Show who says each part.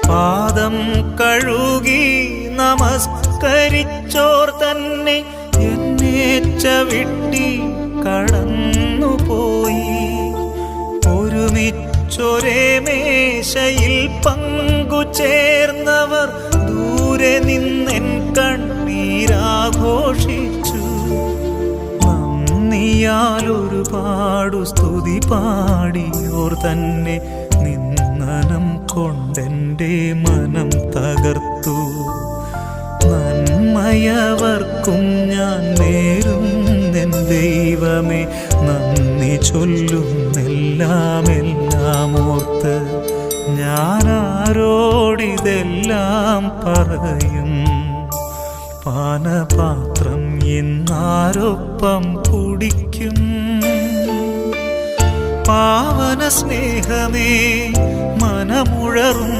Speaker 1: പാദം കഴുകി നമസ്കരിച്ചോർ തന്നെ എന്നെ ചവിട്ടി കടന്നുപോയി. ഒരുമിച്ചൊരേ മേശയിൽ പങ്കുചേർന്നവർ ദൂരെ നിന്നെൻ കണ്ണീരാഘോഷിച്ചു. നന്ദിയാൽ ഒരുപാടു സ്തുതി പാടിയോർ തന്നെ നിന്ദനം കൊണ്ടെൻ്റെ മനം തകർത്തു. നന്മയവർക്കും ഞാൻ നേരുന്നെൻ ദൈവമേ, നന്ദി ചൊല്ലുന്നെല്ലാം എല്ലാം ഓർത്ത്. ഞാനാരോടിതെല്ലാം പറയും? പാനപാത്രം ഇന്നാരൊപ്പം കുടിക്കും? പാവന സ്നേഹമേ മനമുഴറും